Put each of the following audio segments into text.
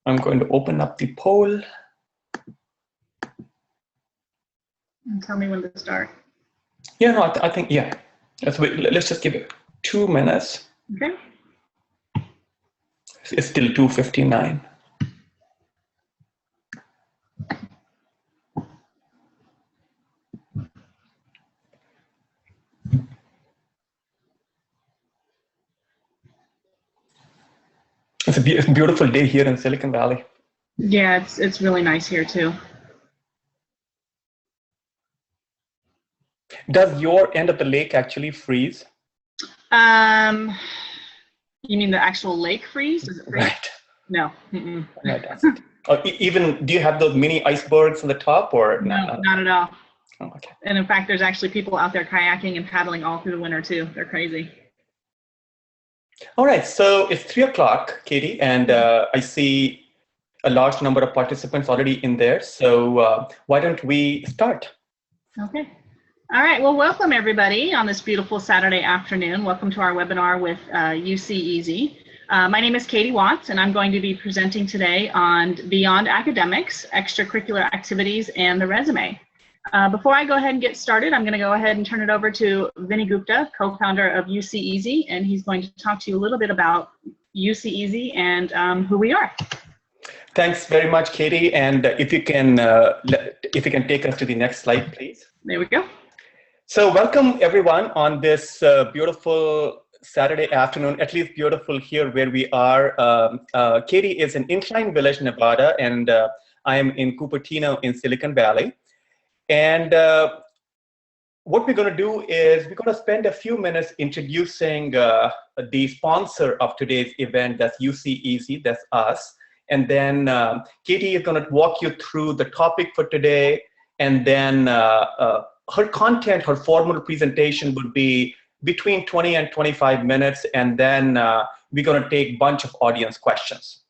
I'm going to open up the poll. And tell me when to start. Yeah, no, I think, yeah. Let's just give it 2 minutes. Okay. It's still 2:59. It's a beautiful day here in Silicon Valley. Yeah, it's really nice here too. Does your end of the lake actually freeze? You mean the actual lake freeze? Does it freeze? Right. No. Mm-mm. No, it doesn't. Even, do you have those mini icebergs on the top or no? Not at all. Oh, okay. And in fact, there's actually people out there kayaking and paddling all through the winter too. They're crazy. All right, so it's 3 o'clock, Katie, and I see a large number of participants already in there. So why don't we start? Okay. All right. Well, welcome everybody on this beautiful Saturday afternoon. Welcome to our webinar with UCEazy. My name is Katie Watts, and I'm going to be presenting today on Beyond Academics, Extracurricular Activities, and the Resume. Before I go ahead and get started, I'm going to go ahead and turn it over to Vinny Gupta, co-founder of UCEazy, and he's going to talk to you a little bit about UCEazy and who we are. Thanks very much, Katie. And if you can take us to the next slide, please. There we go. So welcome everyone on this beautiful Saturday afternoon, at least beautiful here where we are. Katie is in Incline Village, Nevada, and I am in Cupertino in Silicon Valley. And what we're going to do is we're going to spend a few minutes introducing the sponsor of today's event, that's UCEazy, that's us. And then Katie is going to walk you through the topic for today, and then her content, her formal presentation would be between 20 and 25 minutes, and then we're going to take a bunch of audience questions.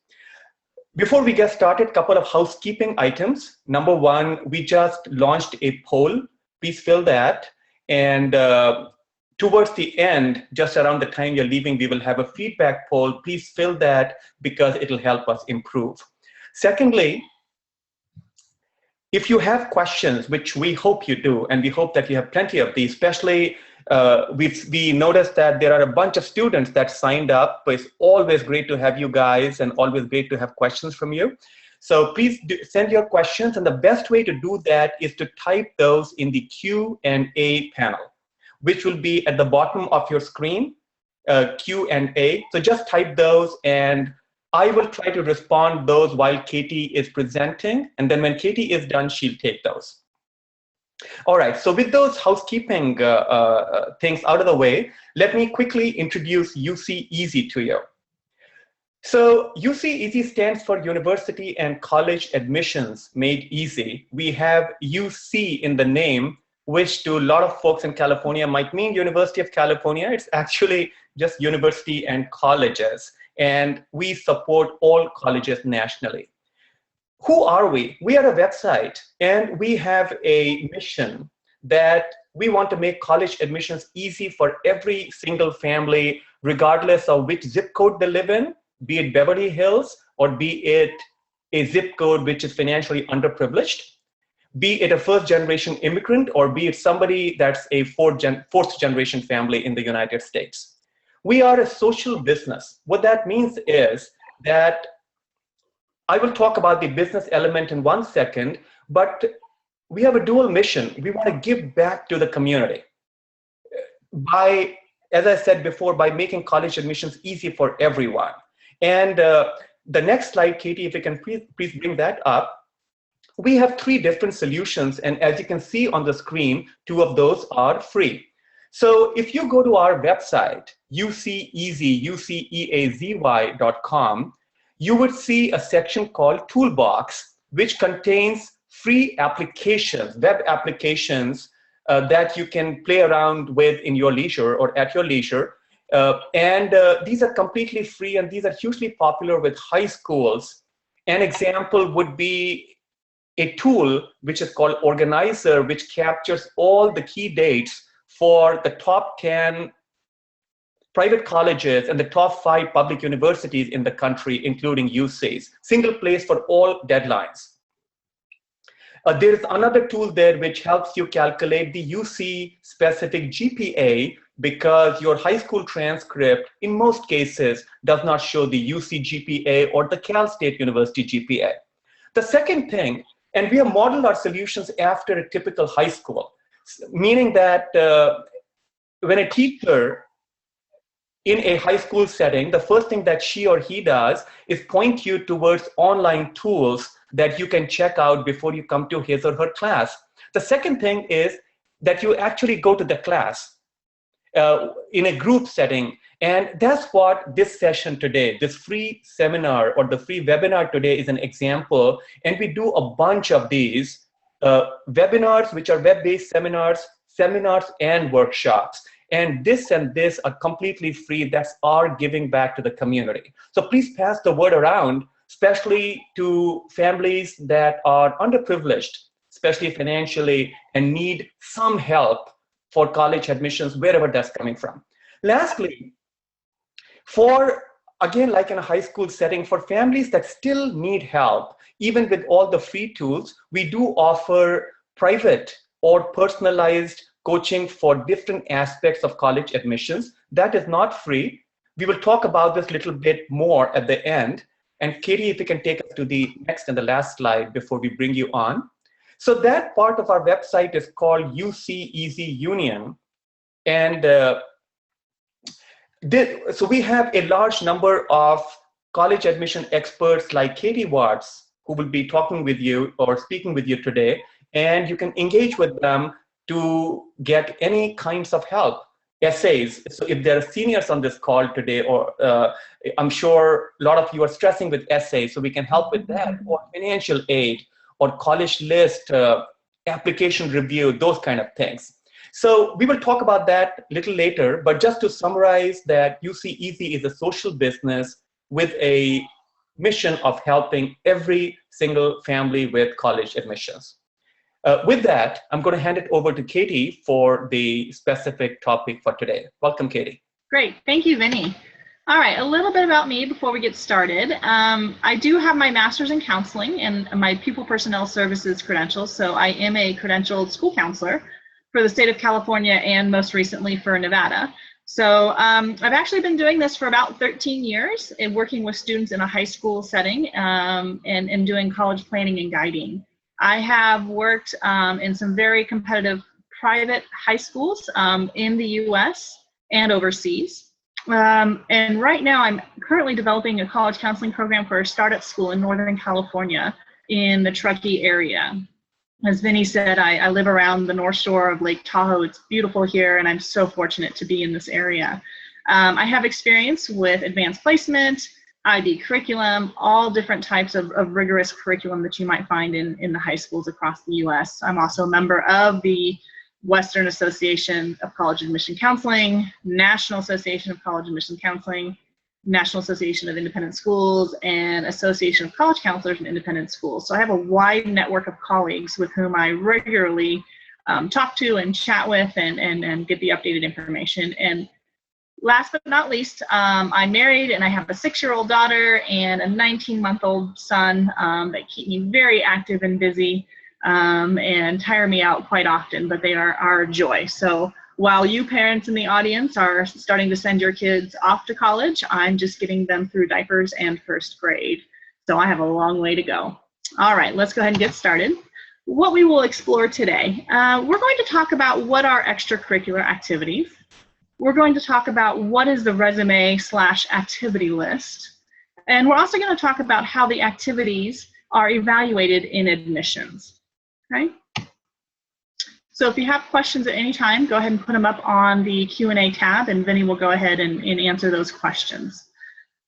Before we get started, a couple of housekeeping items. Number one, we just launched a poll. Please fill that. And towards the end, just around the time you're leaving, we will have a feedback poll. Please fill that because it'll help us improve. Secondly, if you have questions, which we hope you do, and we hope that you have plenty of these, especially we noticed that there are a bunch of students that signed up. It's always great to have you guys and always great to have questions from you. So please send your questions, and the best way to do that is to type those in the Q&A panel, which will be at the bottom of your screen, Q&A. So just type those, and I will try to respond those while Katie is presenting, and then when Katie is done, she'll take those. All right, so with those housekeeping things out of the way, let me quickly introduce UCEazy to you. So UCEazy stands for University and College Admissions Made Easy. We have UC in the name, which to a lot of folks in California might mean University of California. It's actually just university and colleges, and we support all colleges nationally. Who are we? We are a website, and we have a mission that we want to make college admissions easy for every single family, regardless of which zip code they live in, be it Beverly Hills, or be it a zip code which is financially underprivileged, be it a first-generation immigrant, or be it somebody that's a fourth-generation family in the United States. We are a social business. What that means is that I will talk about the business element in 1 second, but we have a dual mission. We want to give back to the community by, as I said before, by making college admissions easy for everyone. And the next slide, Katie, if you can please bring that up. We have 3 different solutions, and as you can see on the screen, 2 of those are free. So if you go to our website, UCEazy, UCEazy.com, you would see a section called Toolbox, which contains free applications, web applications that you can play around with in your leisure or at your leisure. These are completely free, and these are hugely popular with high schools. An example would be a tool which is called Organizer, which captures all the key dates for the top 10 private colleges and the top 5 public universities in the country, including UCEazy. Single place for all deadlines. There is another tool there which helps you calculate the UC specific GPA, because your high school transcript in most cases does not show the UC GPA or the Cal State University GPA. The second thing, and we have modeled our solutions after a typical high school, meaning that when a teacher in a high school setting, the first thing that she or he does is point you towards online tools that you can check out before you come to his or her class. The second thing is that you actually go to the class in a group setting. And that's what this session today, this free seminar or the free webinar today is an example. And we do a bunch of these webinars, which are web-based seminars and workshops. And this are completely free. That's our giving back to the community. So please pass the word around, especially to families that are underprivileged, especially financially, and need some help for college admissions, wherever that's coming from. Lastly, again, like in a high school setting, for families that still need help, even with all the free tools, we do offer private or personalized coaching for different aspects of college admissions. That is not free. We will talk about this a little bit more at the end. And Katie, if you can take us to the next and the last slide before we bring you on. So that part of our website is called UCEazy Union. And so we have a large number of college admission experts like Katie Watts, who will be talking with you or speaking with you today. And you can engage with them to get any kinds of help, essays. So if there are seniors on this call today, or I'm sure a lot of you are stressing with essays, so we can help with that, or financial aid, or college list, application review, those kind of things. So we will talk about that a little later, but just to summarize that UCEazy is a social business with a mission of helping every single family with college admissions. With that, I'm going to hand it over to Katie for the specific topic for today. Welcome, Katie. Great. Thank you, Vinny. All right, a little bit about me before we get started. I do have my master's in counseling and my pupil personnel services credentials. So I am a credentialed school counselor for the state of California and most recently for Nevada. So I've actually been doing this for about 13 years and working with students in a high school setting and doing college planning and guiding. I have worked in some very competitive private high schools in the US and overseas. And right now I'm currently developing a college counseling program for a startup school in Northern California in the Truckee area. As Vinny said, I live around the North Shore of Lake Tahoe. It's beautiful here and I'm so fortunate to be in this area. I have experience with advanced placement, IB curriculum, all different types of rigorous curriculum that you might find in the high schools across the US. I'm also a member of the Western Association of College Admission Counseling, National Association of College Admission Counseling, National Association of Independent Schools, and Association of College Counselors and Independent Schools. So I have a wide network of colleagues with whom I regularly talk to and chat with and get the updated information. And last but not least, I'm married and I have a 6-year-old daughter and a 19-month-old son that keep me very active and busy and tire me out quite often, but they are a joy. So while you parents in the audience are starting to send your kids off to college, I'm just getting them through diapers and first grade. So I have a long way to go. All right, let's go ahead and get started. What we will explore today, we're going to talk about what are extracurricular activities. We're going to talk about what is the resume/activity list. And we're also going to talk about how the activities are evaluated in admissions. Okay? So if you have questions at any time, go ahead and put them up on the Q&A tab and Vinny will go ahead and answer those questions.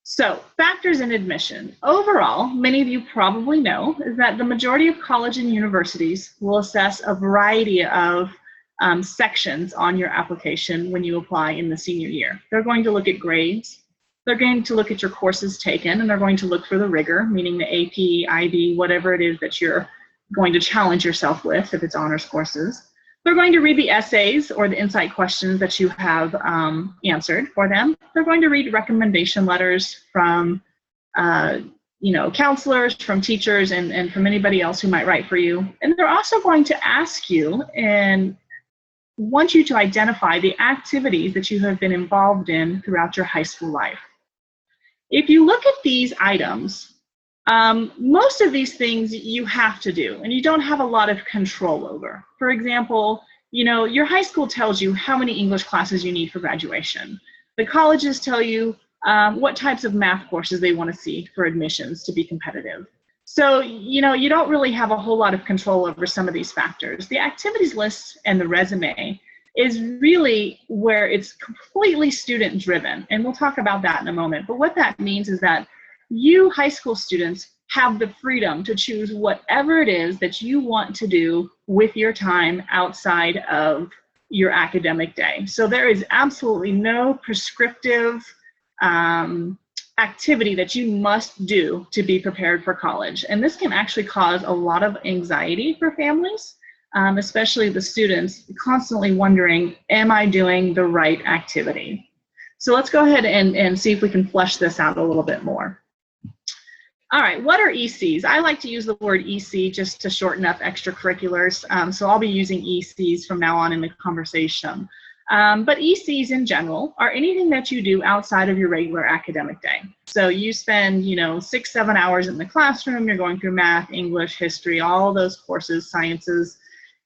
So factors in admission. Overall, many of you probably know is that the majority of college and universities will assess a variety of sections on your application when you apply in the senior year. They're going to look at grades, they're going to look at your courses taken, and they're going to look for the rigor, meaning the AP, IB, whatever it is that you're going to challenge yourself with if it's honors courses. They're going to read the essays or the insight questions that you have answered for them. They're going to read recommendation letters from counselors, from teachers, and from anybody else who might write for you. And they're also going to ask you and want you to identify the activities that you have been involved in throughout your high school life. If you look at these items, most of these things you have to do, and you don't have a lot of control over. For example, your high school tells you how many English classes you need for graduation. The colleges tell you what types of math courses they want to see for admissions to be competitive. So, you don't really have a whole lot of control over some of these factors. The activities list and the resume is really where it's completely student driven. And we'll talk about that in a moment. But what that means is that you high school students have the freedom to choose whatever it is that you want to do with your time outside of your academic day. So there is absolutely no prescriptive activity that you must do to be prepared for college. And this can actually cause a lot of anxiety for families, especially the students constantly wondering, am I doing the right activity? So let's go ahead and see if we can flesh this out a little bit more. All right, what are ECs? I like to use the word EC just to shorten up extracurriculars. So I'll be using ECs from now on in the conversation. But ECs in general are anything that you do outside of your regular academic day. So you spend, 6-7 hours in the classroom, you're going through math, English, history, all those courses, sciences.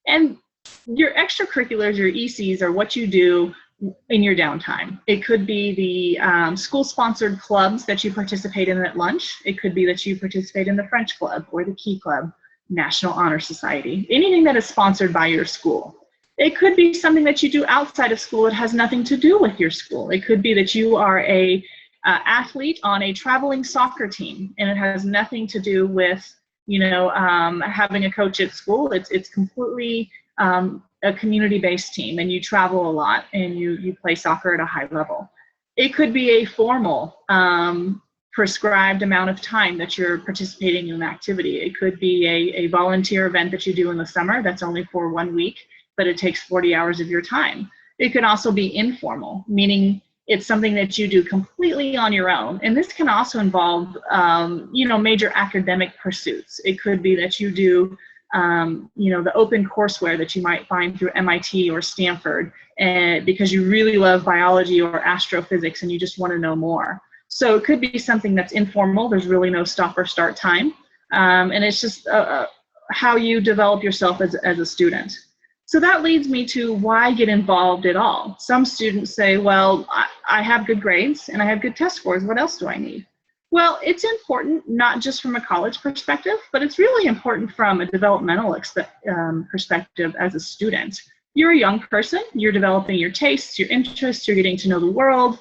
And your extracurriculars, your ECs, are what you do in your downtime. It could be the school-sponsored clubs that you participate in at lunch. It could be that you participate in the French Club or the Key Club, National Honor Society, anything that is sponsored by your school. It could be something that you do outside of school that has nothing to do with your school. It could be that you are a athlete on a traveling soccer team, and it has nothing to do with having a coach at school. It's completely a community-based team, and you travel a lot and you play soccer at a high level. It could be a formal prescribed amount of time that you're participating in an activity. It could be a volunteer event that you do in the summer that's only for 1 week, but it takes 40 hours of your time. It could also be informal, meaning it's something that you do completely on your own. And this can also involve, major academic pursuits. It could be that you do, the open courseware that you might find through MIT or Stanford, because you really love biology or astrophysics and you just want to know more. So it could be something that's informal. There's really no stop or start time. And it's just how you develop yourself as a student. So that leads me to why get involved at all. Some students say, well, I have good grades and I have good test scores. What else do I need? Well, it's important not just from a college perspective, but it's really important from a developmental perspective as a student. You're a young person, you're developing your tastes, your interests, you're getting to know the world.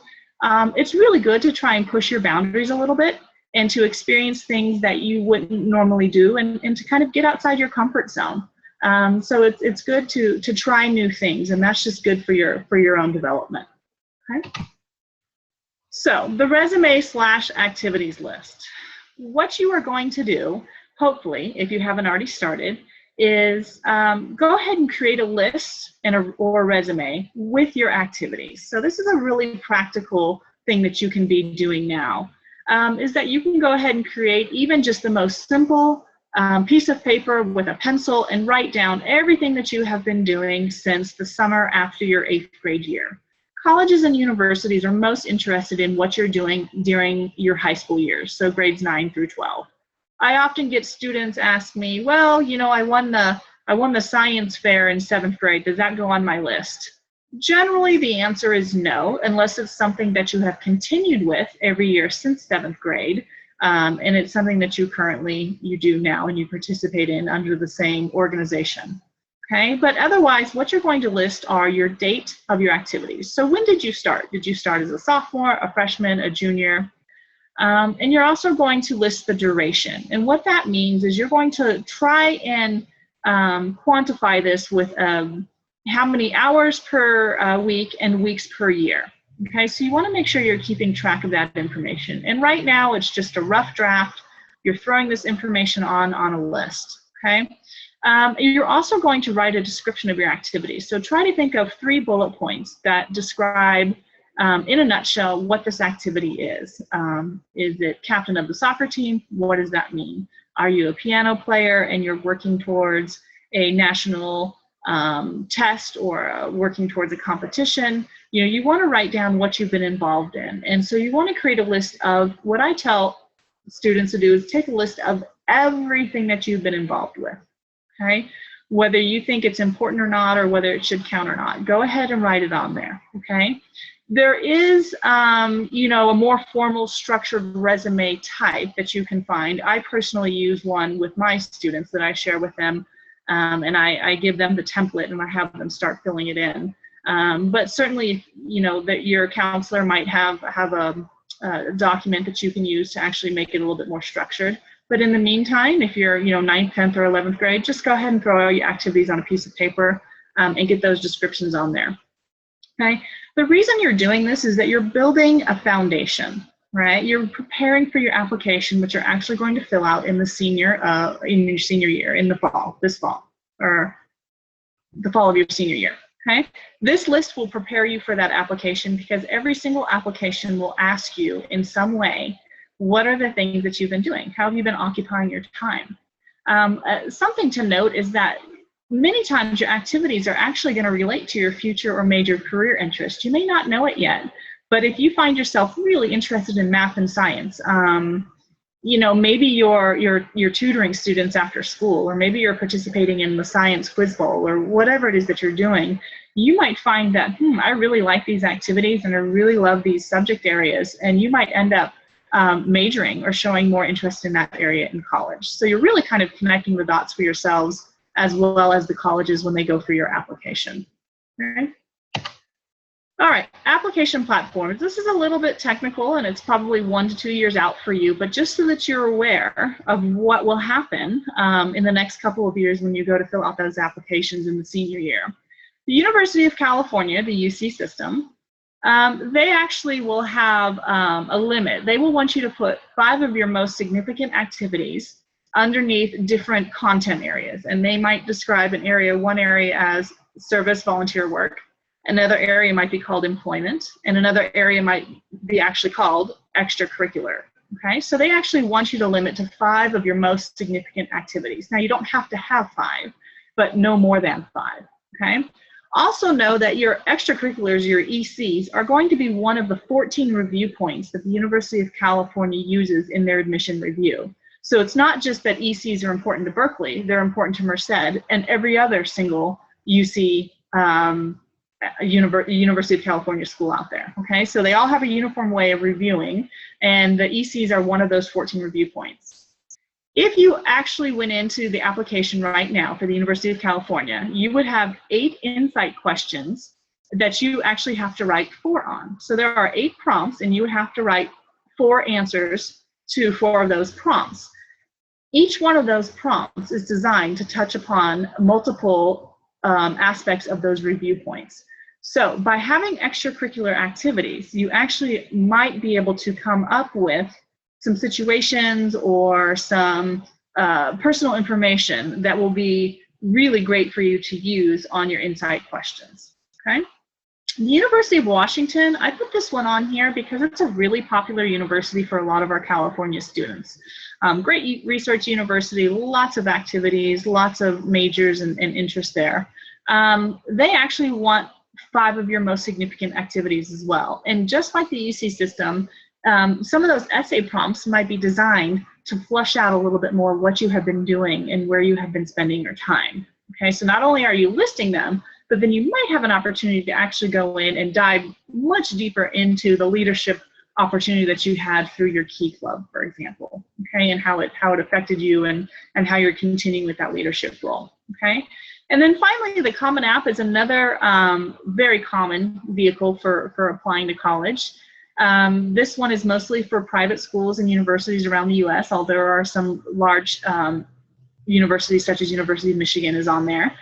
It's really good to try and push your boundaries a little bit and to experience things that you wouldn't normally do and to kind of get outside your comfort zone. So it's good to try new things, and that's just good for your own development. Okay. So the resume/activities list. What you are going to do, hopefully, if you haven't already started, is go ahead and create a list or resume with your activities. So this is a really practical thing that you can be doing now, is that you can go ahead and create even just the most simple piece of paper with a pencil and write down everything that you have been doing since the summer after your 8th grade year. Colleges and universities are most interested in what you're doing during your high school years, so grades 9 through 12. I often get students ask me, well, I won the science fair in 7th grade. Does that go on my list? Generally, the answer is no, unless it's something that you have continued with every year since 7th grade. And it's something that you do now and you participate in under the same organization. Okay, but otherwise what you're going to list are your date of your activities. So when did you start? Did you start as a sophomore, a freshman, a junior? And you're also going to list the duration. And what that means is you're going to try and quantify this with how many hours per week and weeks per year. Okay, so you want to make sure you're keeping track of that information. And right now it's just a rough draft. You're throwing this information on a list. Okay, You're also going to write a description of your activities. So try to think of 3 bullet points that describe, in a nutshell, what this activity is. Is it captain of the soccer team? What does that mean? Are you a piano player and you're working towards a national test or working towards a competition? You know, you want to write down what you've been involved in. And so you want to create a list of, what I tell students to do is take a list of everything that you've been involved with. Okay, whether you think it's important or not, or whether it should count or not, go ahead and write it on there. Okay, there is, you know, a more formal, structured resume type that you can find. I personally use one with my students that I share with them, and I give them the template and I have them start filling it in. But certainly, you know, that your counselor might have a document that you can use to actually make it a little bit more structured. But in the meantime, if you're, you know, 9th, 10th, or 11th grade, just go ahead and throw all your activities on a piece of paper and get those descriptions on there. Okay. The reason you're doing this is that you're building a foundation, right? You're preparing for your application, which you're actually going to fill out in the in your senior year, in the fall, this fall, or the fall of your senior year. Okay. This list will prepare you for that application, because every single application will ask you in some way, what are the things that you've been doing? How have you been occupying your time? Something to note is that many times your activities are actually going to relate to your future or major career interest. You may not know it yet, but if you find yourself really interested in math and science, you know, maybe you're tutoring students after school, or maybe you're participating in the science quiz bowl, or whatever it is that you're doing, you might find that, I really like these activities and I really love these subject areas, and you might end up majoring or showing more interest in that area in college. So you're really kind of connecting the dots for yourselves, as well as the colleges when they go through your application. Okay. All right, application platforms. This is a little bit technical, and it's probably 1 to 2 years out for you, but just so that you're aware of what will happen in the next couple of years when you go to fill out those applications in the senior year. The University of California, the UC system, they actually will have a limit. They will want you to put 5 of your most significant activities underneath different content areas, and they might describe one area as service volunteer work, another area might be called employment, and another area might be actually called extracurricular. Okay, so they actually want you to limit to 5 of your most significant activities. Now, you don't have to have 5, but no more than 5. Okay. Also know that your extracurriculars, your ECs, are going to be one of the 14 review points that the University of California uses in their admission review. So it's not just that ECs are important to Berkeley, they're important to Merced and every other single UC University of California school out there. Okay, so they all have a uniform way of reviewing, and the ECs are one of those 14 review points. If you actually went into the application right now for the University of California, you would have 8 insight questions that you actually have to write 4 on. So there are 8 prompts, and you would have to write 4 answers to 4 of those prompts. Each one of those prompts is designed to touch upon multiple aspects of those review points. So by having extracurricular activities, you actually might be able to come up with some situations or some personal information that will be really great for you to use on your insight questions. Okay. The University of Washington, I put this one on here because it's a really popular university for a lot of our California students. Great research university, lots of activities, lots of majors and interests there. They actually want 5 of your most significant activities as well. And just like the UC system, some of those essay prompts might be designed to flush out a little bit more what you have been doing and where you have been spending your time. Okay, so not only are you listing them, but then you might have an opportunity to actually go in and dive much deeper into the leadership opportunity that you had through your Key Club, for example, okay, and how it affected you and how you're continuing with that leadership role, okay? And then finally, the Common App is another very common vehicle for applying to college. This one is mostly for private schools and universities around the U.S., although there are some large universities such as University of Michigan is on there.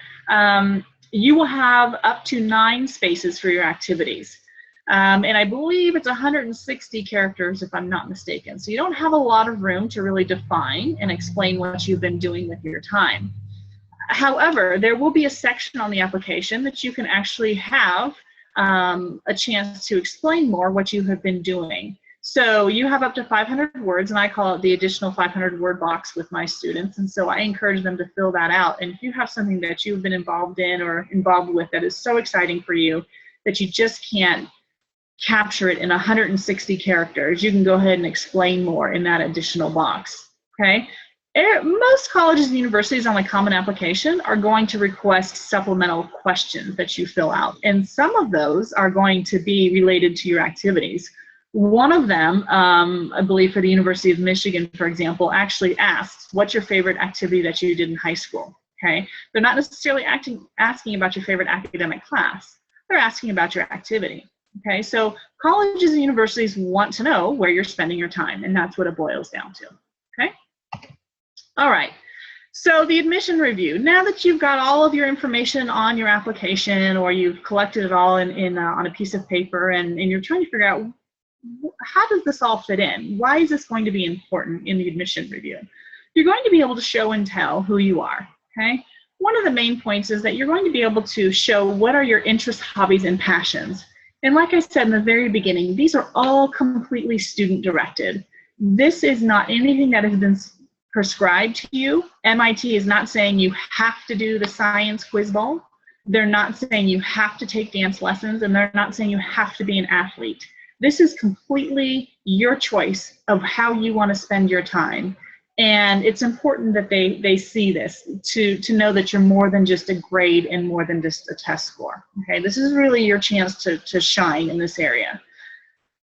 You will have up to 9 spaces for your activities. And I believe it's 160 characters if I'm not mistaken. So you don't have a lot of room to really define and explain what you've been doing with your time. However, there will be a section on the application that you can actually have a chance to explain more what you have been doing. So you have up to 500 words, and I call it the additional 500 word box with my students. And so I encourage them to fill that out. And if you have something that you've been involved in or involved with that is so exciting for you that you just can't capture it in 160 characters, you can go ahead and explain more in that additional box, okay? Most colleges and universities on the Common Application are going to request supplemental questions that you fill out. And some of those are going to be related to your activities. One of them, I believe for the University of Michigan, for example, actually asks, what's your favorite activity that you did in high school? Okay, they're not necessarily asking about your favorite academic class. They're asking about your activity. Okay, so colleges and universities want to know where you're spending your time, and that's what it boils down to. Okay, all right. So the admission review. Now that you've got all of your information on your application, or you've collected it all on a piece of paper, and you're trying to figure out, how does this all fit in? Why is this going to be important in the admission review? You're going to be able to show and tell who you are, okay? One of the main points is that you're going to be able to show what are your interests, hobbies, and passions. And like I said in the very beginning, these are all completely student-directed. This is not anything that has been prescribed to you. MIT is not saying you have to do the science quiz bowl. They're not saying you have to take dance lessons, and they're not saying you have to be an athlete. This is completely your choice of how you want to spend your time. And it's important that they see this to know that you're more than just a grade and more than just a test score. Okay, this is really your chance to shine in this area.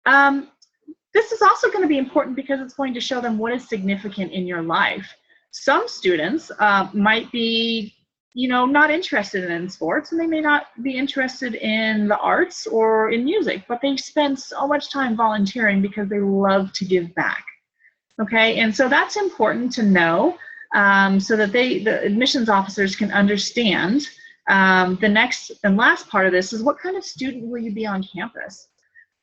This is also going to be important because it's going to show them what is significant in your life. Some students might be not interested in sports, and they may not be interested in the arts or in music, but they spend so much time volunteering because they love to give back. Okay, and so that's important to know so that the admissions officers can understand. The next and last part of this is, what kind of student will you be on campus?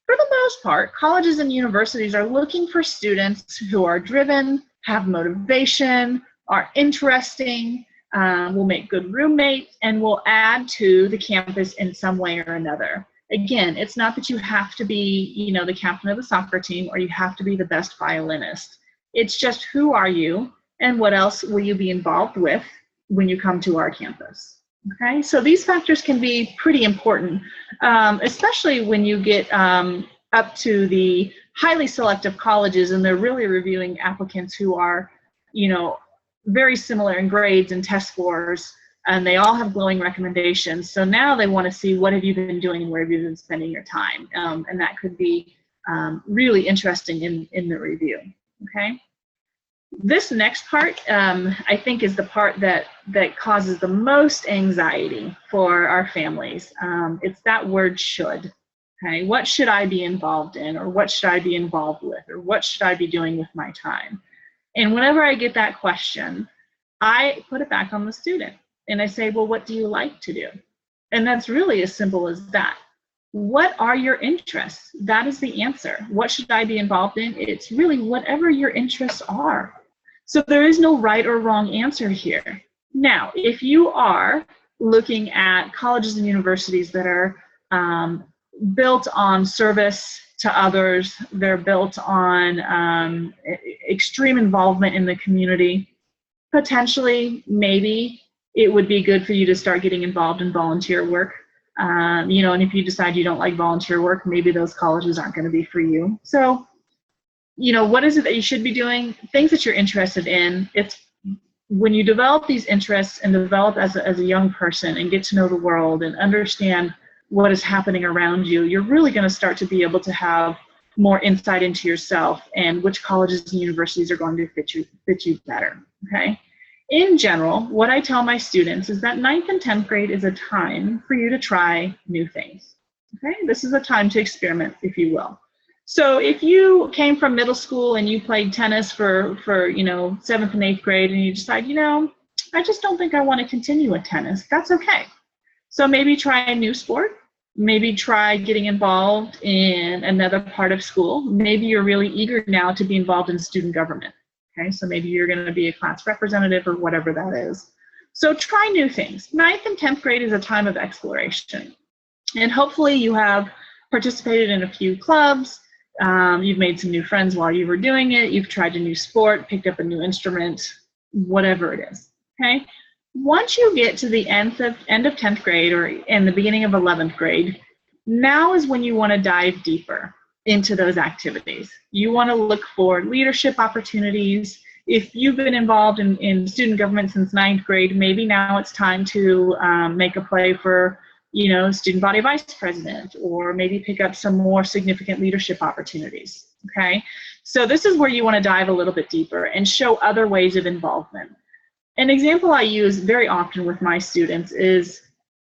For the most part, colleges and universities are looking for students who are driven, have motivation, are interesting, will make good roommates, and will add to the campus in some way or another. Again, it's not that you have to be, the captain of the soccer team, or you have to be the best violinist. It's just, who are you, and what else will you be involved with when you come to our campus? Okay, so these factors can be pretty important, especially when you get up to the highly selective colleges, and they're really reviewing applicants who are, very similar in grades and test scores, and they all have glowing recommendations. So now they want to see, what have you been doing and where have you been spending your time? And that could be really interesting in the review, okay? This next part, I think, is the part that causes the most anxiety for our families. It's that word should, okay? What should I be involved in, or what should I be involved with, or what should I be doing with my time? And whenever I get that question, I put it back on the student, and I say, well, what do you like to do? And that's really as simple as that. What are your interests? That is the answer. What should I be involved in? It's really whatever your interests are. So there is no right or wrong answer here. Now, if you are looking at colleges and universities that are built on service to others, they're built on extreme involvement in the community, potentially, maybe it would be good for you to start getting involved in volunteer work. And if you decide you don't like volunteer work, maybe those colleges aren't going to be for you. So, what is it that you should be doing? Things that you're interested in. It's when you develop these interests and develop as a young person and get to know the world and understand what is happening around you, you're really going to start to be able to have more insight into yourself and which colleges and universities are going to fit you better, okay? In general, what I tell my students is that 9th and 10th grade is a time for you to try new things, okay? This is a time to experiment, if you will. So if you came from middle school and you played tennis for 7th and 8th grade, and you decide, I just don't think I want to continue with tennis, that's okay. So maybe try a new sport. Maybe try getting involved in another part of school. Maybe you're really eager now to be involved in student government. Okay, so maybe you're going to be a class representative or whatever that is. So try new things. 9th and 10th grade is a time of exploration. And hopefully you have participated in a few clubs, you've made some new friends while you were doing it, you've tried a new sport, picked up a new instrument, whatever it is, okay? Once you get to the end of 10th grade or in the beginning of 11th grade, now is when you want to dive deeper into those activities. You want to look for leadership opportunities. If you've been involved in student government since 9th grade, maybe now it's time to make a play for, you know, student body vice president, or maybe pick up some more significant leadership opportunities, okay? So this is where you want to dive a little bit deeper and show other ways of involvement. An example I use very often with my students is,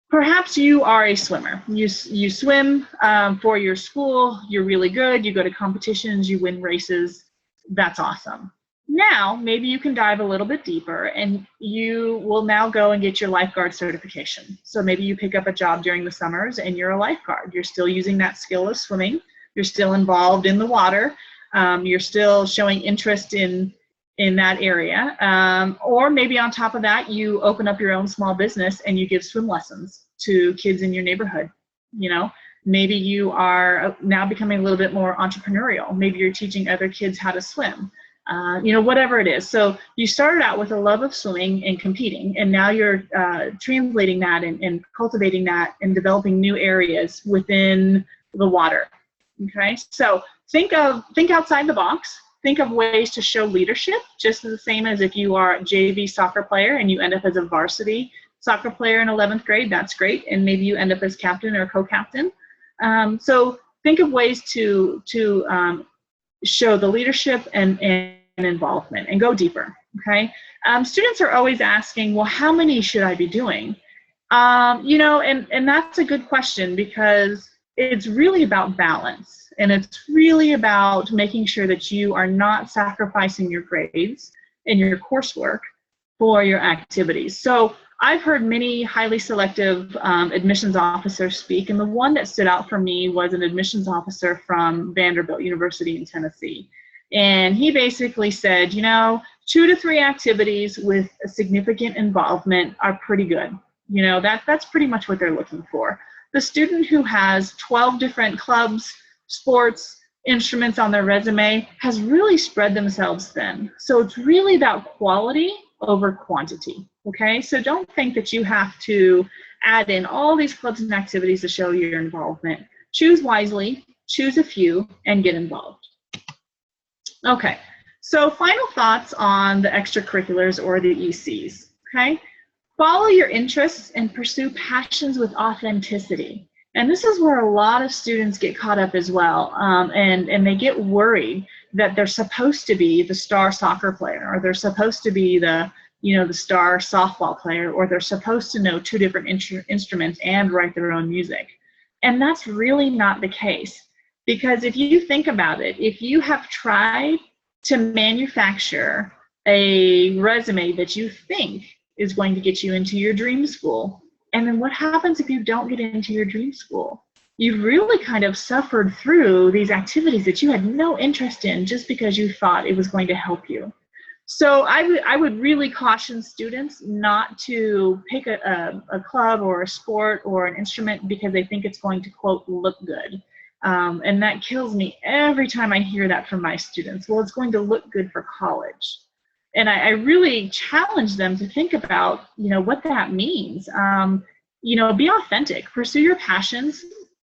perhaps you are a swimmer. You swim for your school, you're really good, you go to competitions, you win races, that's awesome. Now, maybe you can dive a little bit deeper and you will now go and get your lifeguard certification. So maybe you pick up a job during the summers and you're a lifeguard. You're still using that skill of swimming. You're still involved in the water. You're still showing interest in that area. Or maybe on top of that, you open up your own small business and you give swim lessons to kids in your neighborhood. You know, maybe you are now becoming a little bit more entrepreneurial. Maybe you're teaching other kids how to swim. You know, whatever it is. So you started out with a love of swimming and competing, and now you're translating that and cultivating that and developing new areas within the water. Okay, so think outside the box. Think of ways to show leadership, just the same as if you are a JV soccer player and you end up as a varsity soccer player in 11th grade, that's great, and maybe you end up as captain or co-captain. So think of ways to show the leadership and involvement and go deeper, okay? Students are always asking, well, how many should I be doing? You know, and that's a good question, because it's really about balance, and it's really about making sure that you are not sacrificing your grades and your coursework for your activities. So I've heard many highly selective admissions officers speak, and the one that stood out for me was an admissions officer from Vanderbilt University in Tennessee. And he basically said, you know, 2 to 3 activities with a significant involvement are pretty good. You know, that's pretty much what they're looking for. The student who has 12 different clubs, sports, instruments on their resume has really spread themselves thin. So it's really about quality over quantity, okay? So don't think that you have to add in all these clubs and activities to show your involvement. Choose wisely, choose a few, and get involved. Okay, so final thoughts on the extracurriculars or the ECs, okay? Follow your interests and pursue passions with authenticity. And this is where a lot of students get caught up as well, and they get worried that they're supposed to be the star soccer player, or they're supposed to be the, you know, the star softball player, or they're supposed to know 2 different instruments and write their own music. And that's really not the case. Because if you think about it, if you have tried to manufacture a resume that you think is going to get you into your dream school, and then what happens if you don't get into your dream school? You've really kind of suffered through these activities that you had no interest in just because you thought it was going to help you. So I would really caution students not to pick a club or a sport or an instrument because they think it's going to, quote, look good. And that kills me every time I hear that from my students. Well, it's going to look good for college. And I really challenge them to think about, you know, what that means. You know, be authentic, pursue your passions,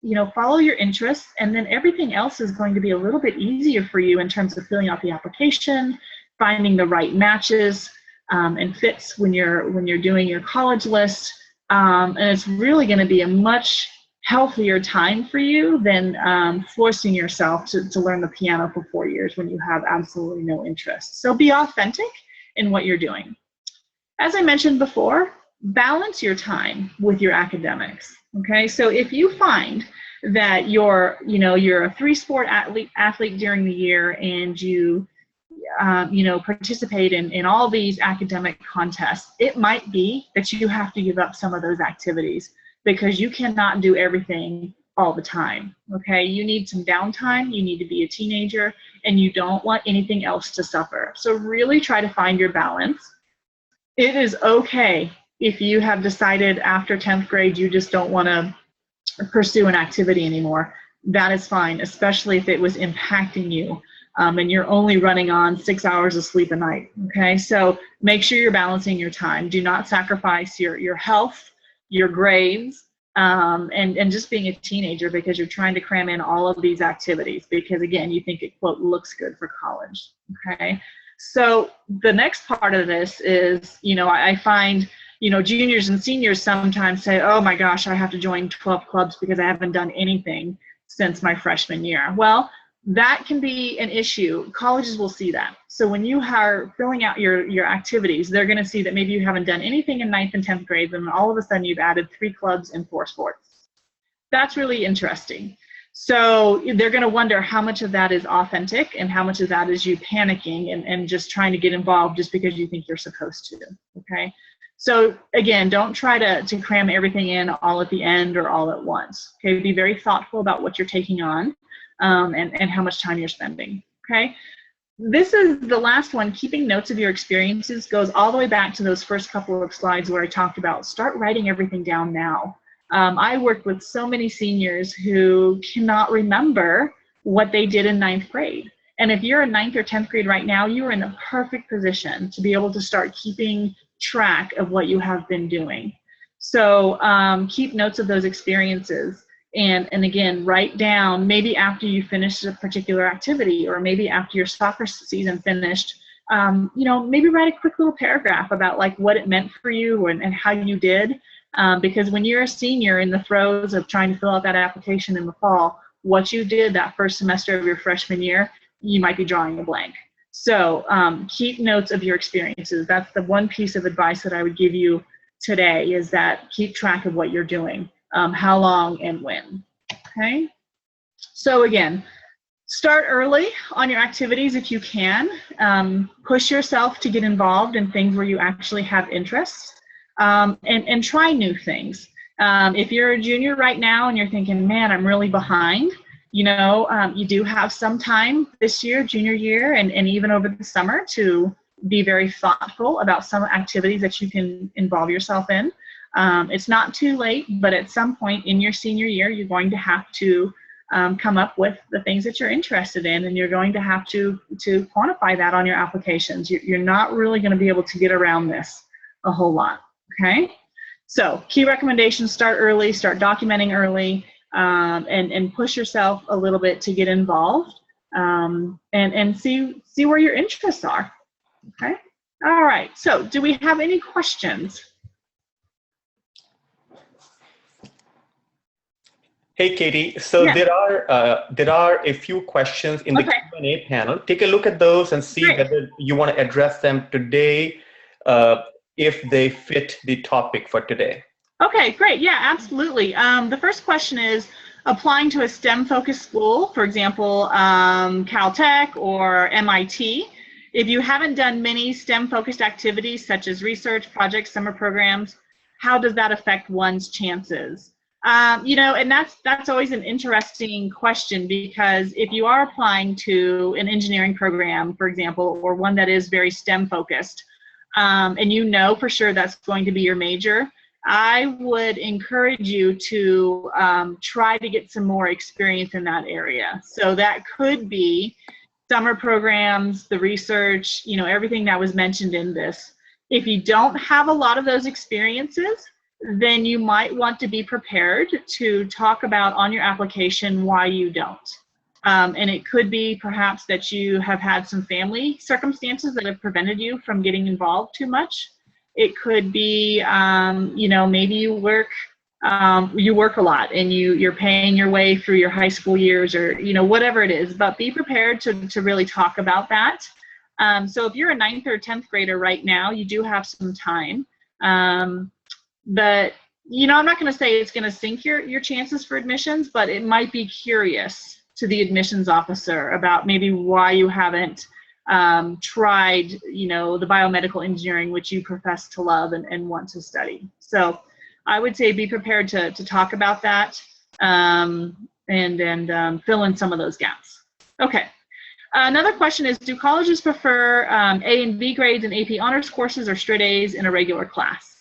you know, follow your interests, and then everything else is going to be a little bit easier for you in terms of filling out the application, finding the right matches and fits when you're doing your college list. And it's really going to be a much healthier time for you than forcing yourself to learn the piano for 4 years when you have absolutely no interest. So be authentic in what you're doing. As I mentioned before, balance your time with your academics. Okay, so if you find that you're a 3-sport athlete during the year, and you participate in all these academic contests, it might be that you have to give up some of those activities, because you cannot do everything all the time, okay? You need some downtime, you need to be a teenager, and you don't want anything else to suffer. So really try to find your balance. it is okay if you have decided after 10th grade you just don't want to pursue an activity anymore. That is fine, especially if it was impacting you and you're only running on 6 hours of sleep a night. Okay, so make sure you're balancing your time. Do not sacrifice your health, your grades, and just being a teenager because you're trying to cram in all of these activities because, again, you think it, quote, looks good for college. Okay, so the next part of this is, I find, juniors and seniors sometimes say, oh my gosh, I have to join 12 clubs because I haven't done anything since my freshman year. Well, that can be an issue. Colleges will see that. So when you are filling out your activities, they're going to see that maybe you haven't done anything in 9th and 10th grades, and all of a sudden you've added 3 clubs and 4 sports. That's really interesting. So they're going to wonder how much of that is authentic and how much of that is you panicking and just trying to get involved just because you think you're supposed to. Okay. So again, don't try to cram everything in all at the end or all at once. Okay, be very thoughtful about what you're taking on and how much time you're spending. Okay, this is the last one. Keeping notes of your experiences goes all the way back to those first couple of slides where I talked about start writing everything down now. I worked with so many seniors who cannot remember what they did in 9th grade. And if you're in 9th or 10th grade right now, you are in a perfect position to be able to start keeping track of what you have been doing. So keep notes of those experiences and again, write down maybe after you finished a particular activity or maybe after your soccer season finished, maybe write a quick little paragraph about like what it meant for you and how you did. Because when you're a senior in the throes of trying to fill out that application in the fall, what you did that first semester of your freshman year, you might be drawing a blank. So keep notes of your experiences. That's the one piece of advice that I would give you today is that keep track of what you're doing, how long and when. Okay. So again, start early on your activities if you can. Push yourself to get involved in things where you actually have interests and try new things. If you're a junior right now and you're thinking, man, I'm really behind, you do have some time this year, junior year, and even over the summer to be very thoughtful about some activities that you can involve yourself in. It's not too late, but at some point in your senior year, you're going to have to come up with the things that you're interested in, and you're going to have to quantify that on your applications. You're not really going to be able to get around this a whole lot, okay? So key recommendations, start early, start documenting early, and push yourself a little bit to get involved and see where your interests are. Okay. All right. So do we have any questions? Hey, Katie. So yeah. there are a few questions in the Q&A panel. Take a look at those and see whether you want to address them today if they fit the topic for today. Okay, great. Yeah, absolutely. The first question is applying to a STEM-focused school, for example, Caltech or MIT. If you haven't done many STEM-focused activities such as research, projects, summer programs, how does that affect one's chances? And that's always an interesting question because if you are applying to an engineering program, for example, or one that is very STEM-focused, and you know for sure that's going to be your major, I would encourage you to try to get some more experience in that area. So that could be summer programs, the research, everything that was mentioned in this. If you don't have a lot of those experiences, then you might want to be prepared to talk about on your application why you don't. And it could be perhaps that you have had some family circumstances that have prevented you from getting involved too much. It could be, maybe you work a lot and you're paying your way through your high school years or, whatever it is, but be prepared to really talk about that. So if you're a 9th or 10th grader right now, you do have some time. But, I'm not going to say it's going to sink your chances for admissions, but it might be curious to the admissions officer about maybe why you haven't tried, the biomedical engineering, which you profess to love and want to study. So I would say be prepared to talk about that and fill in some of those gaps. Okay. Another question is, do colleges prefer A and B grades in AP honors courses or straight A's in a regular class?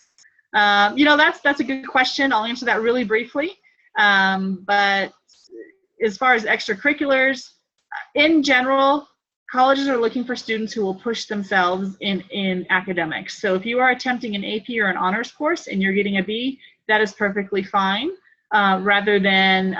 That's a good question. I'll answer that really briefly. But as far as extracurriculars, in general, colleges are looking for students who will push themselves in academics. So if you are attempting an AP or an honors course and you're getting a B, that is perfectly fine, rather than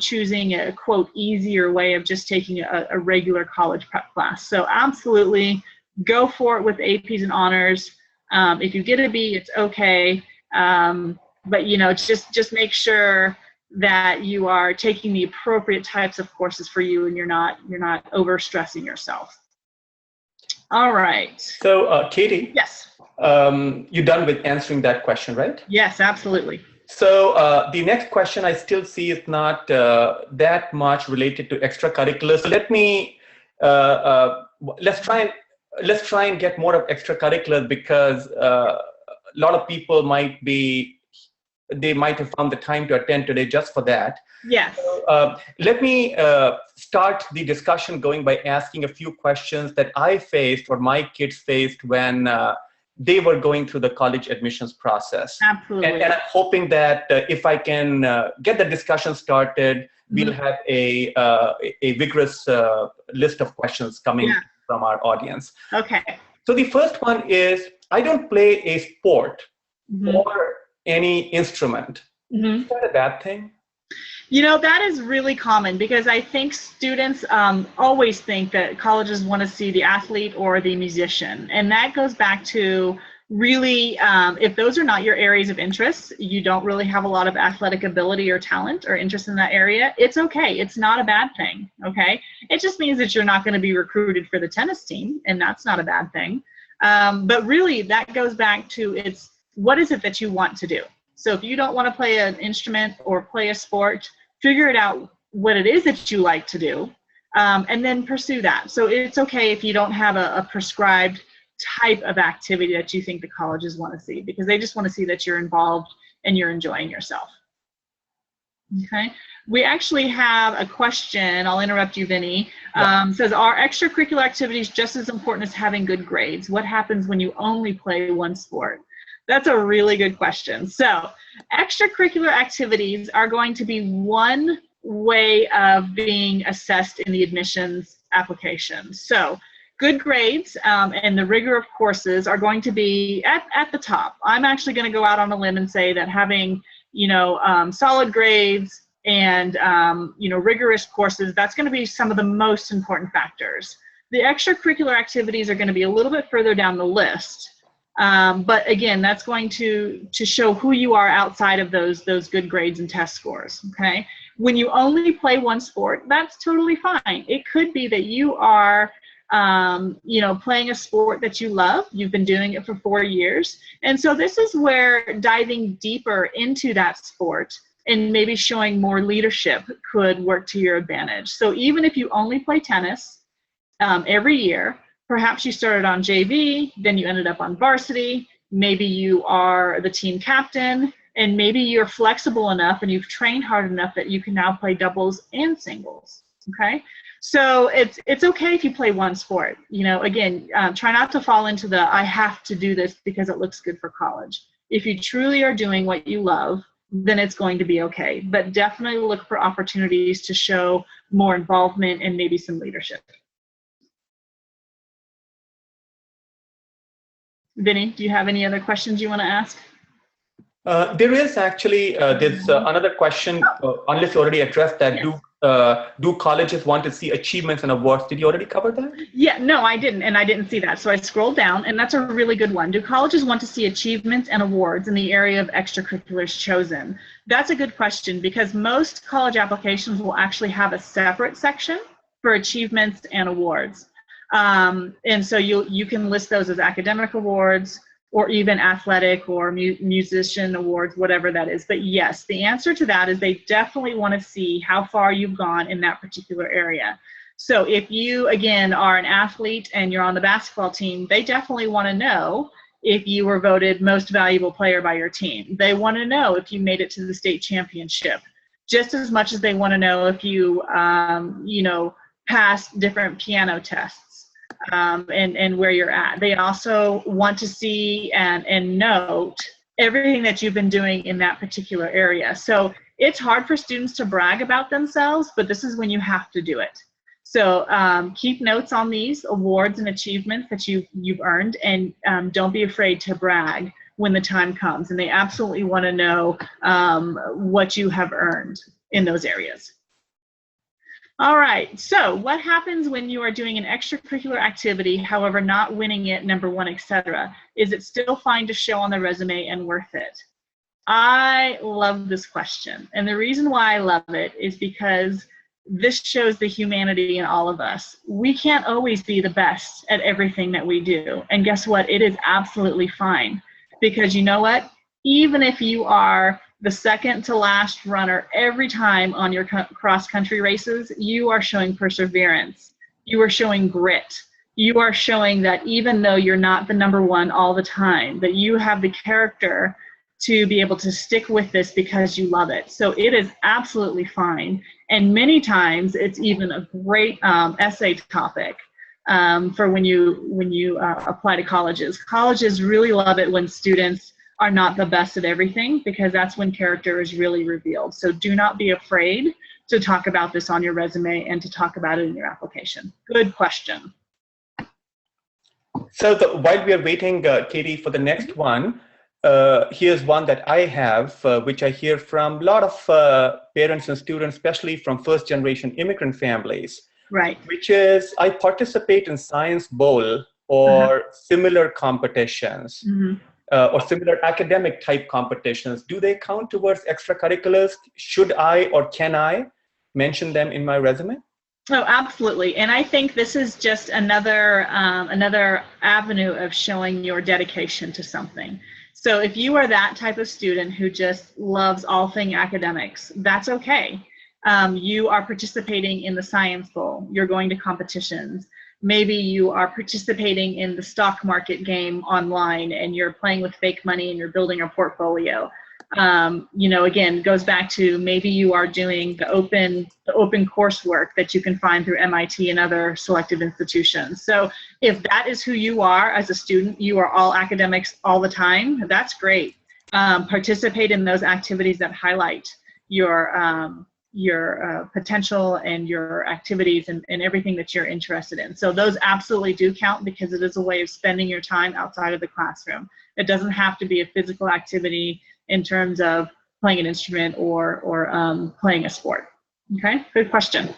choosing a quote easier way of just taking a regular college prep class. So absolutely go for it with APs and honors. If you get a B, it's okay, but just make sure that you are taking the appropriate types of courses for you, and you're not over stressing yourself. All right. So Katie, yes, you're done with answering that question, right? Yes, absolutely. So the next question I still see is not that much related to extracurriculars. So let me let's try and get more of extracurriculars, because a lot of people might have found the time to attend today just for that. Yes. So, let me start the discussion going by asking a few questions that I faced or my kids faced when they were going through the college admissions process. Absolutely. And I'm hoping that if I can get the discussion started, we'll have a vigorous list of questions coming from our audience. Okay. So the first one is, I don't play a sport or any instrument. Is that a bad thing? That is really common, because I think students always think that colleges want to see the athlete or the musician. And that goes back to really, if those are not your areas of interest, you don't really have a lot of athletic ability or talent or interest in that area, it's okay. It's not a bad thing, okay? It just means that you're not going to be recruited for the tennis team, and that's not a bad thing. But really, that goes back to what is it that you want to do? So if you don't want to play an instrument or play a sport, figure it out what it is that you like to do, and then pursue that. So it's okay if you don't have a prescribed type of activity that you think the colleges want to see, because they just want to see that you're involved and you're enjoying yourself. Okay. We actually have a question. I'll interrupt you, Vinny. Says, are extracurricular activities just as important as having good grades? What happens when you only play one sport? That's a really good question. So extracurricular activities are going to be one way of being assessed in the admissions application. So good grades and the rigor of courses are going to be at the top. I'm actually going to go out on a limb and say that having, solid grades and, rigorous courses, that's going to be some of the most important factors. The extracurricular activities are going to be a little bit further down the list. But again, that's going to show who you are outside of those good grades and test scores, okay? When you only play one sport, that's totally fine. It could be that you are, playing a sport that you love. You've been doing it for 4 years. And so this is where diving deeper into that sport and maybe showing more leadership could work to your advantage. So even if you only play tennis every year, perhaps you started on JV, then you ended up on varsity, maybe you are the team captain, and maybe you're flexible enough and you've trained hard enough that you can now play doubles and singles, okay? So it's okay if you play one sport. Again, try not to fall into the I have to do this because it looks good for college. If you truly are doing what you love, then it's going to be okay. But definitely look for opportunities to show more involvement and maybe some leadership. Vinny, do you have any other questions you want to ask? There is actually, there's another question, unless you already addressed that. Yes. Do colleges want to see achievements and awards? Did you already cover that? Yeah, no, I didn't, and I didn't see that. So I scrolled down, and that's a really good one. Do colleges want to see achievements and awards in the area of extracurriculars chosen? That's a good question, because most college applications will actually have a separate section for achievements and awards. And so you can list those as academic awards or even athletic or musician awards, whatever that is. But yes, the answer to that is they definitely want to see how far you've gone in that particular area. So if you, again, are an athlete and you're on the basketball team, they definitely want to know if you were voted most valuable player by your team. They want to know if you made it to the state championship, just as much as they want to know if you, pass different piano tests and where you're at. They also want to see and note everything that you've been doing in that particular area. So it's hard for students to brag about themselves, but this is when you have to do it. So keep notes on these awards and achievements that you've earned, and don't be afraid to brag when the time comes. And they absolutely want to know what you have earned in those areas. All right, so what happens when you are doing an extracurricular activity, however not winning it, number one, etc.? Is it still fine to show on the resume and worth it? I love this question. And the reason why I love it is because this shows the humanity in all of us. We can't always be the best at everything that we do. And guess what? It is absolutely fine. Because you know what? Even if you are the second to last runner every time on your cross-country races, you are showing perseverance. You are showing grit. You are showing that even though you're not the number one all the time, that you have the character to be able to stick with this because you love it. So it is absolutely fine. And many times it's even a great essay topic for when you apply to colleges. Colleges really love it when students are not the best at everything, because that's when character is really revealed. So do not be afraid to talk about this on your resume and to talk about it in your application. Good question. So while we are waiting, Katie, for the next one, here's one that I have, which I hear from a lot of parents and students, especially from first-generation immigrant families. Right. Which is, I participate in Science Bowl or similar competitions. Or similar academic type competitions. Do they count towards extracurriculars? Should I or can I mention them in my resume? Oh, absolutely. And I think this is just another avenue of showing your dedication to something. So if you are that type of student who just loves all things academics, that's okay. You are participating in the Science Bowl. You're going to competitions. Maybe you are participating in the stock market game online and you're playing with fake money and you're building a portfolio. You know, again, goes back to maybe you are doing the open coursework that you can find through MIT and other selective institutions. So if that is who you are as a student, you are all academics all the time, that's great. Participate in those activities that highlight your potential and your activities and everything that you're interested in. So those absolutely do count, because it is a way of spending your time outside of the classroom. It doesn't have to be a physical activity in terms of playing an instrument or playing a sport. Okay, good question.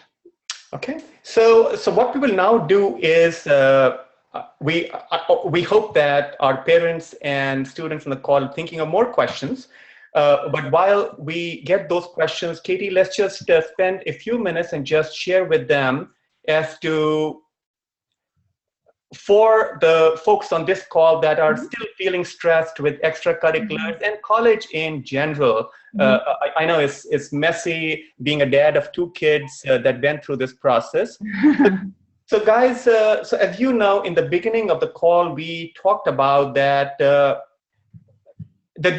Okay, so what we will now do is we hope that our parents and students on the call are thinking of more questions. But while we get those questions, Katie, let's just spend a few minutes and just share with them as to, for the folks on this call that are still feeling stressed with extracurriculars and college in general. I know it's messy being a dad of 2 kids that went through this process. So guys, so as you know, in the beginning of the call, we talked about that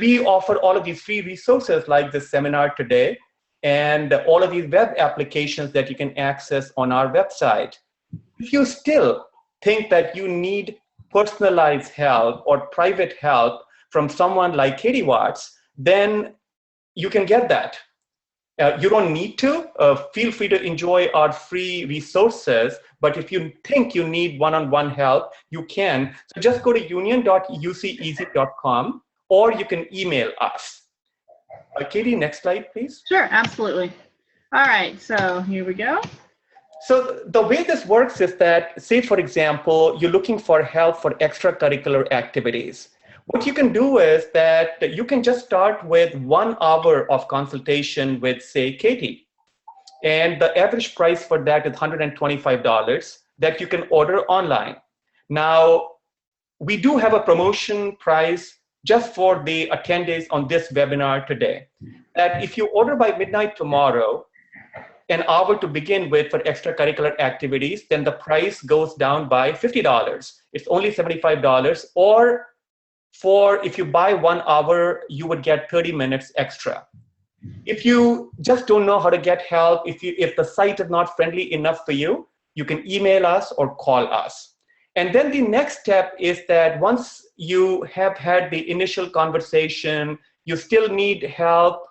we offer all of these free resources like this seminar today and all of these web applications that you can access on our website. If you still think that you need personalized help or private help from someone like Katie Watts, then you can get that. You don't need to. Feel free to enjoy our free resources, but if you think you need one-on-one help, you can. So just go to union.uceeazy.com, or you can email us. Katie, next slide, please. Sure, absolutely. All right, so here we go. So the way this works is that, say, for example, you're looking for help for extracurricular activities. What you can do is that you can just start with 1 hour of consultation with, say, Katie. And the average price for that is $125 that you can order online. Now, we do have a promotion price just for the attendees on this webinar today. That if you order by midnight tomorrow, an hour to begin with for extracurricular activities, then the price goes down by $50. It's only $75, or if you buy 1 hour, you would get 30 minutes extra. If you just don't know how to get help, if the site is not friendly enough for you, you can email us or call us. And then the next step is that once you have had the initial conversation, you still need help,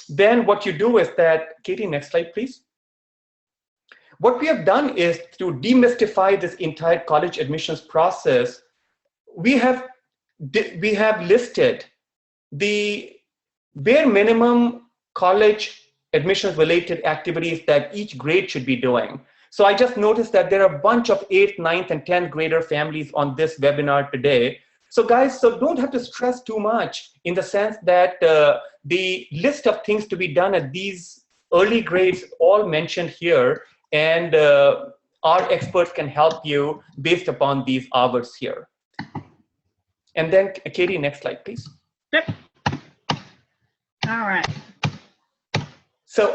then what you do is that, Katie, next slide, please. What we have done is to demystify this entire college admissions process. We have listed the bare minimum college admissions related activities that each grade should be doing. So I just noticed that there are a bunch of 8th, 9th, and 10th grader families on this webinar today. So guys, so don't have to stress too much in the sense that the list of things to be done at these early grades all mentioned here, and our experts can help you based upon these hours here. And then Katie, next slide, please. Yep. All right. So,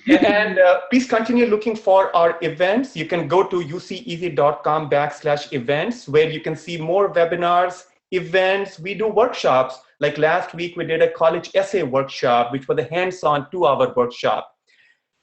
and please continue looking for our events. You can go to uceeazy.com/events, where you can see more webinars, events. We do workshops. Like last week, we did a college essay workshop, which was a hands-on 2-hour workshop.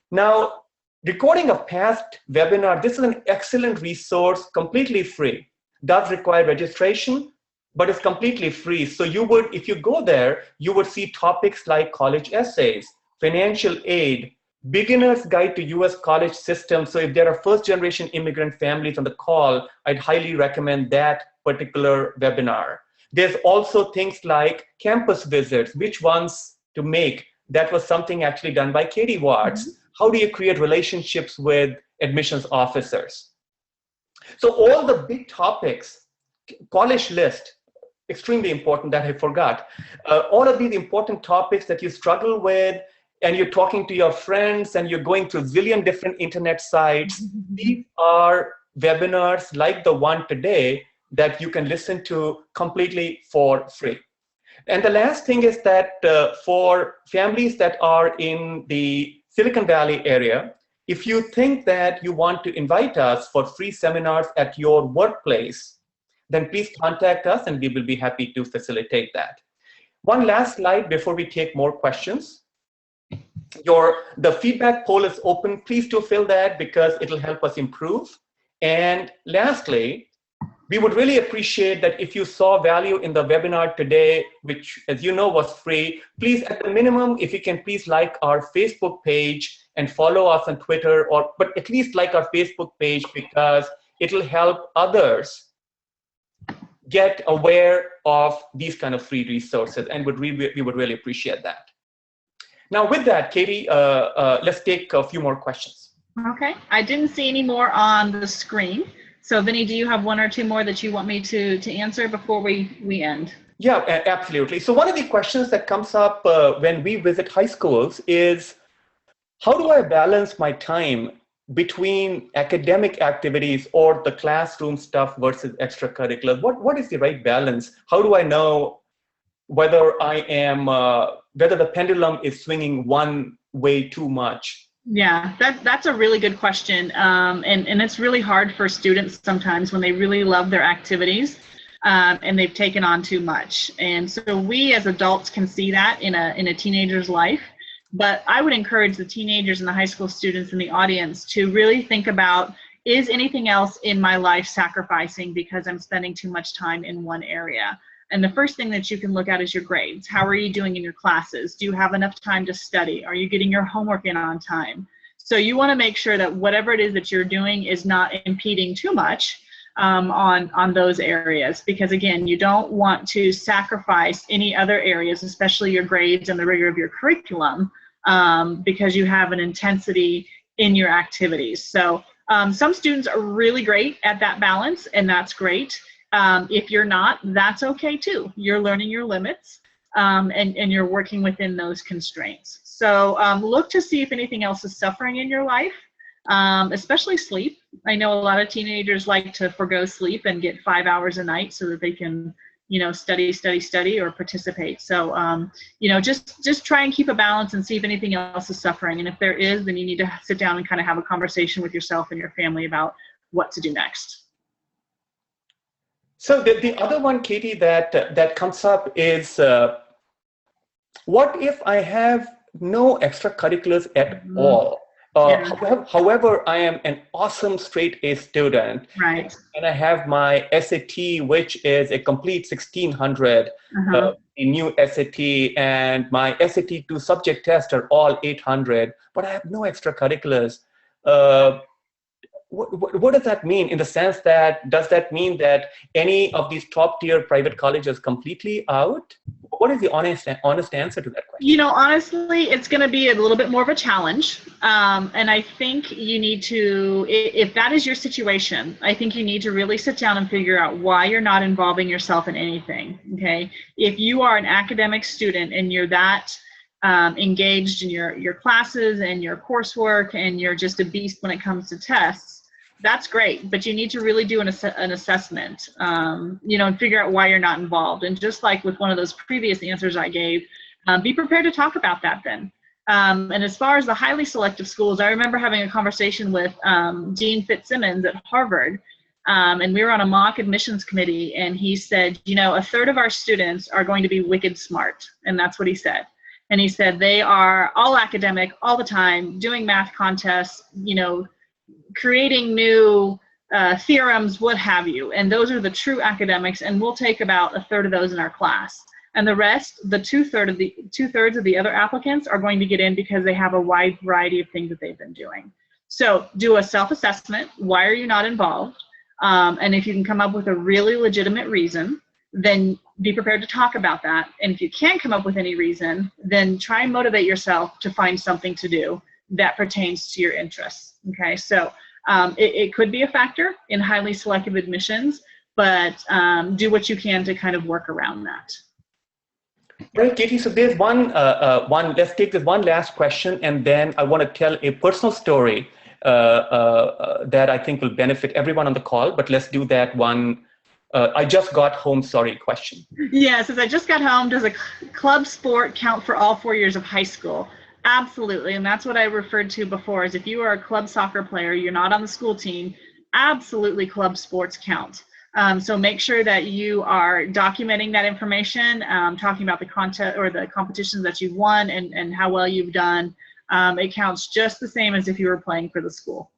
Now, recording of past webinar, this is an excellent resource, completely free. Does require registration, but it's completely free. So you would, if you go there, you would see topics like college essays, financial aid, beginner's guide to US college system. So if there are first-generation immigrant families on the call, I'd highly recommend that particular webinar. There's also things like campus visits, which ones to make. That was something actually done by Katie Watts. Mm-hmm. How do you create relationships with admissions officers? So all the big topics, college list, extremely important that I forgot. All of these important topics that you struggle with, and you're talking to your friends and you're going through a zillion different internet sites. These are webinars like the one today that you can listen to completely for free. And the last thing is that for families that are in the Silicon Valley area, if you think that you want to invite us for free seminars at your workplace, then please contact us and we will be happy to facilitate that. One last slide before we take more questions. The feedback poll is open. Please do fill that because it'll help us improve. And lastly, we would really appreciate that if you saw value in the webinar today, which, as you know, was free, please, at the minimum, if you can please like our Facebook page and follow us on Twitter, but at least like our Facebook page, because it'll help others get aware of these kind of free resources, and we would really appreciate that. Now, with that, Katie, let's take a few more questions. Okay, I didn't see any more on the screen. So, Vinny, do you have one or two more that you want me to answer before we end? Yeah, absolutely. So one of the questions that comes up when we visit high schools is, how do I balance my time between academic activities or the classroom stuff versus extracurricular? What is the right balance? How do I know whether whether the pendulum is swinging one way too much? Yeah, that's a really good question. And it's really hard for students sometimes when they really love their activities and they've taken on too much. And so we as adults can see that in a teenager's life. But I would encourage the teenagers and the high school students in the audience to really think about, is anything else in my life sacrificing because I'm spending too much time in one area? And the first thing that you can look at is your grades. How are you doing in your classes? Do you have enough time to study? Are you getting your homework in on time? So you want to make sure that whatever it is that you're doing is not impeding too much on those areas, because again, you don't want to sacrifice any other areas, especially your grades and the rigor of your curriculum, because you have an intensity in your activities. So some students are really great at that balance, and that's great. If you're not, that's okay too. You're learning your limits and you're working within those constraints. So look to see if anything else is suffering in your life, especially sleep. I know a lot of teenagers like to forgo sleep and get 5 hours a night so that they can, study or participate. So, just try and keep a balance and see if anything else is suffering. And if there is, then you need to sit down and kind of have a conversation with yourself and your family about what to do next. So the other one, Katie, that comes up is, what if I have no extracurriculars at all? Yeah. However, I am an awesome straight A student, Right. and I have my SAT, which is a complete 1600, a new SAT, and my SAT 2 subject tests are all 800, but I have no extracurriculars. What does that mean, in the sense that, does that mean that any of these top tier private colleges completely out? What is the honest answer to that question? You know, honestly, it's going to be a little bit more of a challenge. And I think you need to, if that is your situation, I think you need to really sit down and figure out why you're not involving yourself in anything. Okay. If you are an academic student and you're that engaged in your classes and your coursework, and you're just a beast when it comes to tests, that's great, but you need to really do an assessment, you know, and figure out why you're not involved. And just like with one of those previous answers I gave, be prepared to talk about that then. And as far as the highly selective schools, I remember having a conversation with Dean Fitzsimmons at Harvard, and we were on a mock admissions committee, and he said, you know, 1/3 of our students are going to be wicked smart, and that's what he said. And he said they are all academic all the time, doing math contests, you know, creating new theorems, what have you. And those are the true academics, and we'll take about 1/3 of those in our class. And the rest, the 2/3 of the other applicants are going to get in because they have a wide variety of things that they've been doing. So do a self-assessment. Why are you not involved? And if you can come up with a really legitimate reason, then be prepared to talk about that. And if you can't come up with any reason, then try and motivate yourself to find something to do that pertains to your interests. Okay, so it could be a factor in highly selective admissions, but do what you can to kind of work around that. Right, Katie, so there's let's take this one last question, and then I want to tell a personal story that I think will benefit everyone on the call, but let's do that one. I just got home, sorry, question. Yes, as I just got home, does a club sport count for all 4 years of high school? Absolutely, and that's what I referred to before, is if you are a club soccer player, you're not on the school team, absolutely club sports count. So make sure that you are documenting that information, talking about the content or the competitions that you've won and how well you've done. It counts just the same as if you were playing for the school.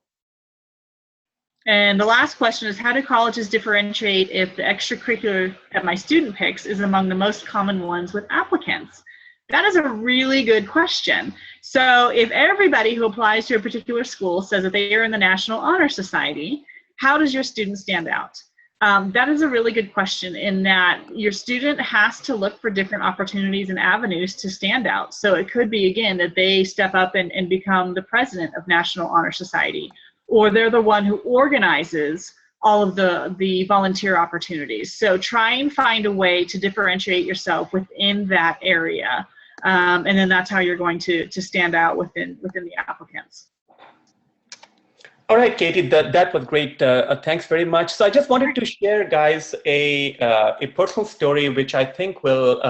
And the last question is, how do colleges differentiate if the extracurricular that my student picks is among the most common ones with applicants? That is a really good question. So if everybody who applies to a particular school says that they are in the National Honor Society, how does your student stand out? That is a really good question, in that your student has to look for different opportunities and avenues to stand out. So it could be, again, that they step up and become the president of National Honor Society, or they're the one who organizes all of the volunteer opportunities. So try and find a way to differentiate yourself within that area. And then that's how you're going to stand out within the applicants. All right, Katie, that was great. Thanks very much. So I just wanted to share, guys, a personal story which I think will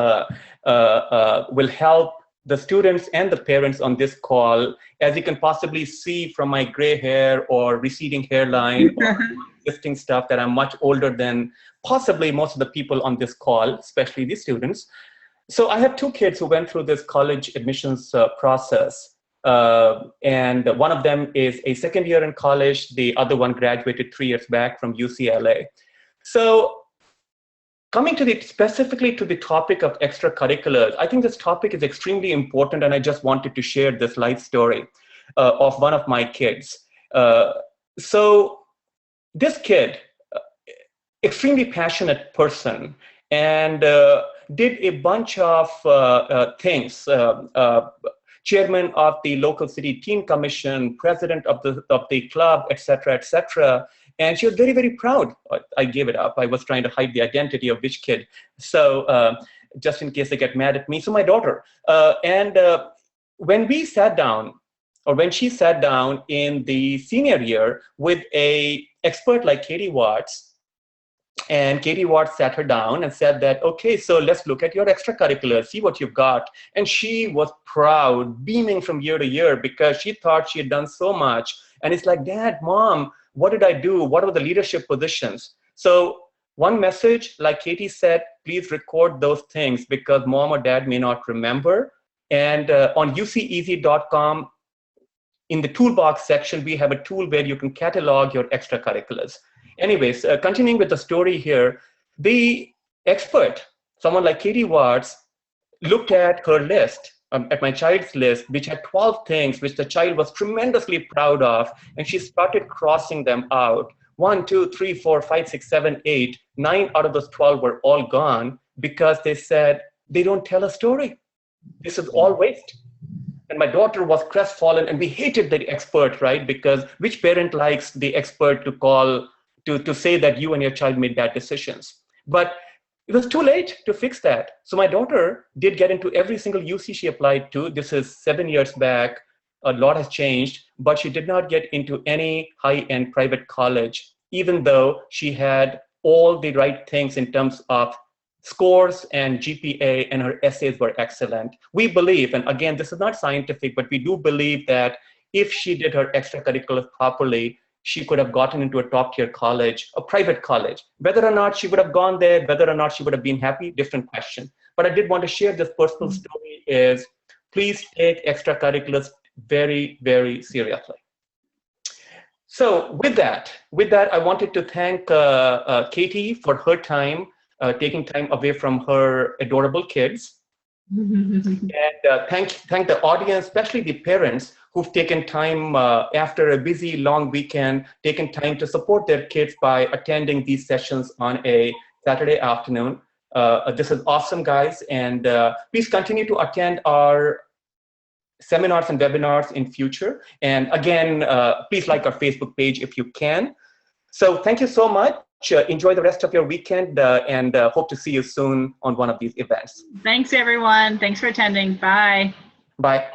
help the students and the parents on this call. As you can possibly see from my gray hair or receding hairline or existing stuff, that I'm much older than possibly most of the people on this call, especially the students. So I have 2 kids who went through this college admissions process. And one of them is a second year in college. The other one graduated 3 years back from UCLA. So coming to specifically to the topic of extracurriculars, I think this topic is extremely important, and I just wanted to share this life story of one of my kids. So this kid, extremely passionate person, and did a bunch of things. Chairman of the local city teen commission, president of the club, etc., etc. And she was very, very proud. I gave it up. I was trying to hide the identity of which kid. So just in case they get mad at me. So my daughter. When we sat down, or when she sat down in the senior year with an expert like Katie Watts, and Katie Watts sat her down and said that, okay, so let's look at your extracurriculars, see what you've got. And she was proud, beaming from year to year, because she thought she had done so much. And it's like, Dad, Mom, what did I do? What were the leadership positions? So one message, like Katie said, please record those things, because Mom or Dad may not remember. And on UCEazy.com, in the toolbox section, we have a tool where you can catalog your extracurriculars. Anyways, continuing with the story here, the expert, someone like Katie Watts, looked at her list, at my child's list, which had 12 things which the child was tremendously proud of, and she started crossing them out. 1, 2, 3, 4, 5, 6, 7, 8, 9 out of those 12 were all gone because they said, they don't tell a story. This is all waste. And my daughter was crestfallen, and we hated the expert, right? Because which parent likes the expert to call, to say that you and your child made bad decisions? But it was too late to fix that. So my daughter did get into every single UC she applied to. This is 7 years back. A lot has changed, but she did not get into any high-end private college, even though she had all the right things in terms of scores and GPA, and her essays were excellent. We believe, and again, this is not scientific, but we do believe that if she did her extracurriculars properly, she could have gotten into a top-tier college, a private college. Whether or not she would have gone there, whether or not she would have been happy, different question. But I did want to share this personal story is, please take extracurriculars very, very seriously. So with that, I wanted to thank Katie for her time, taking time away from her adorable kids. And thank the audience, especially the parents who've taken time after a busy, long weekend, taken time to support their kids by attending these sessions on a Saturday afternoon. This is awesome, guys. And please continue to attend our seminars and webinars in future. And again, please like our Facebook page if you can. So thank you so much. Enjoy the rest of your weekend and hope to see you soon on one of these events. Thanks, everyone. Thanks for attending. Bye. Bye.